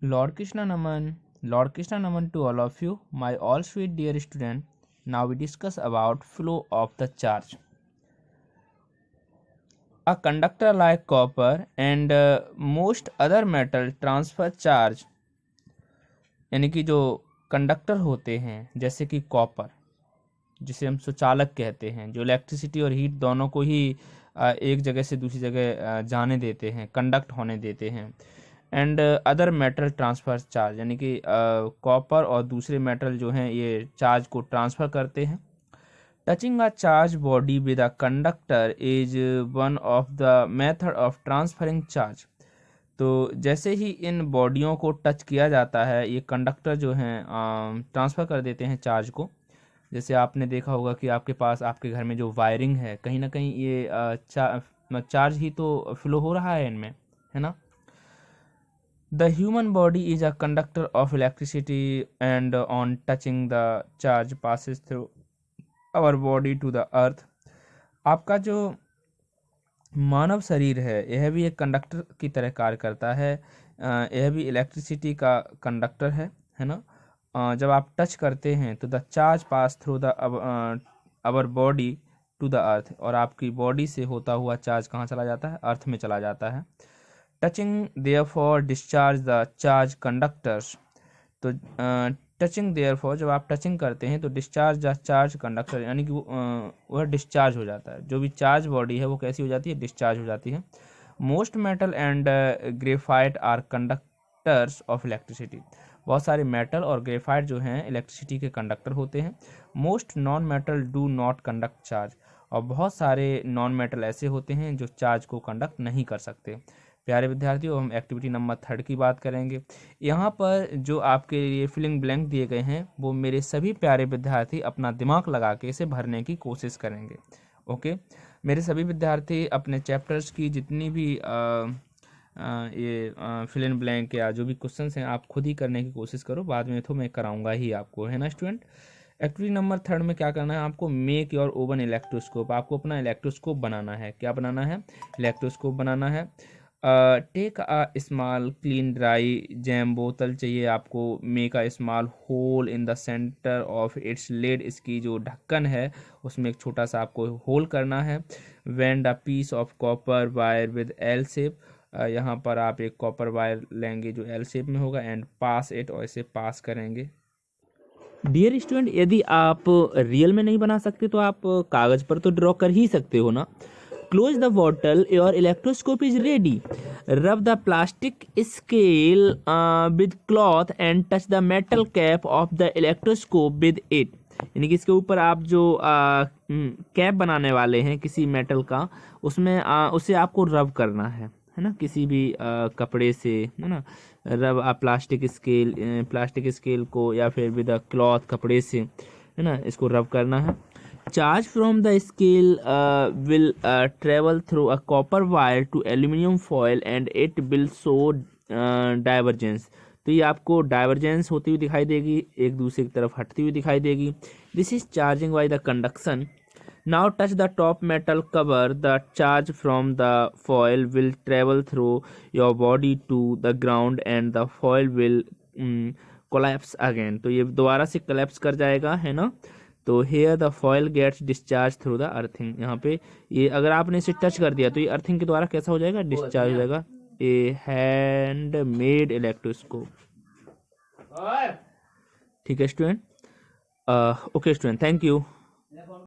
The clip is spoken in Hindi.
Lord Krishna Naman to all of you, my all sweet dear student. Now we discuss about flow of the charge. A conductor like copper and most other metal transfer charge, यानी कि जो कंडक्टर होते हैं जैसे कि कॉपर, जिसे हम सुचालक कहते हैं, जो इलेक्ट्रिसिटी और हीट दोनों को ही एक जगह से दूसरी जगह जाने देते हैं, कंडक्ट होने देते हैं। And other metal transfer charge, यानी कि कॉपर और दूसरे मेटल जो हैं ये चार्ज को ट्रांसफ़र करते हैं। Touching a charge body with a conductor is one of the method of transferring charge. तो जैसे ही इन बॉडियों को टच किया जाता है, ये कंडक्टर जो हैं ट्रांसफ़र कर देते हैं चार्ज को। जैसे आपने देखा होगा कि आपके पास आपके घर में जो वायरिंग है, कहीं ना कहीं ये चार्ज ही तो फ्लो हो रहा है इनमें, है ना। The human body is a conductor of electricity and on touching the charge passes through our body to the earth। आपका जो मानव शरीर है यह भी एक कंडक्टर की तरह कार्य करता है। यह भी इलेक्ट्रिसिटी का कंडक्टर है ना। जब आप टच करते हैं तो the charge pass through the our body to the earth, और आपकी बॉडी से होता हुआ चार्ज कहाँ चला जाता है? अर्थ में चला जाता है। Touching therefore discharge the charge conductors. तो टचिंग देयरफॉर, जब आप टचिंग करते हैं तो डिस्चार्ज द चार्ज कंडक्टर, यानी कि वह डिस्चार्ज हो जाता है। जो भी चार्ज बॉडी है वो कैसी हो जाती है? डिस्चार्ज हो जाती है। Most metal and graphite are conductors of electricity. बहुत सारे मेटल और ग्रेफाइट जो हैं इलेक्ट्रिसिटी के कंडक्टर होते हैं। Most non metal do not conduct charge. और बहुत सारे नॉन मेटल ऐसे होते हैं जो चार्ज को कंडक्ट नहीं कर सकते। प्यारे विद्यार्थियों, हम एक्टिविटी नंबर 3 की बात करेंगे। यहाँ पर जो आपके लिए फिलिंग ब्लैंक दिए गए हैं वो मेरे सभी प्यारे विद्यार्थी अपना दिमाग लगा के इसे भरने की कोशिश करेंगे। ओके, मेरे सभी विद्यार्थी अपने चैप्टर्स की जितनी भी ये फिल इन ब्लैंक या जो भी क्वेश्चंस हैं आप खुद ही करने की कोशिश करो, बाद में तो मैं कराऊंगा ही आपको, है ना स्टूडेंट। एक्टिविटी नंबर 3 में क्या करना है आपको? Make your oven electroscope. आपको अपना इलेक्ट्रोस्कोप बनाना है। क्या बनाना है? इलेक्ट्रोस्कोप बनाना है। Take a small clean dry jam बोतल चाहिए आपको। Make a small hole in the centre of its lid. इसकी जो ढक्कन है उसमें एक छोटा सा आपको होल करना है। Bend a piece of copper wire with L shape. यहाँ पर आप एक कॉपर वायर लेंगे जो एल शेप में होगा एंड पास इट, और इसे पास करेंगे। डियर स्टूडेंट, यदि आप रियल में नहीं बना सकते तो आप कागज पर तो ड्रॉ कर ही सकते हो ना। Close the bottle, your electroscope is ready. रब the plastic scale with cloth and touch the metal cap of the electroscope with it. यानी कि इसके ऊपर आप जो कैप बनाने वाले हैं किसी मेटल का, उसमें उसे आपको रब करना है ना, किसी भी कपड़े से, है ना। रब आप प्लास्टिक स्केल को या फिर विद अ क्लॉथ, कपड़े से, है ना, इसको रब करना है। Charge from the scale will travel through a copper wire to aluminium foil and it will show divergence. तो ये आपको डाइवर्जेंस होती हुई दिखाई देगी, एक दूसरे की तरफ हटती हुई दिखाई देगी। This is charging by the conduction. Now touch the top metal cover. The charge from the foil will travel through your body to the ground and the foil will collapse again। तो ये दोबारा से collapse कर जाएगा, है ना। तो here the foil gets discharged through the earthing। यहाँ पे ये अगर आपने इसे टच कर दिया तो ये अर्थिंग के द्वारा कैसा हो जाएगा? डिस्चार्ज हो जाएगा। ए हैंड मेड इलेक्ट्रोस्कोप। ठीक है student. Okay student, thank you.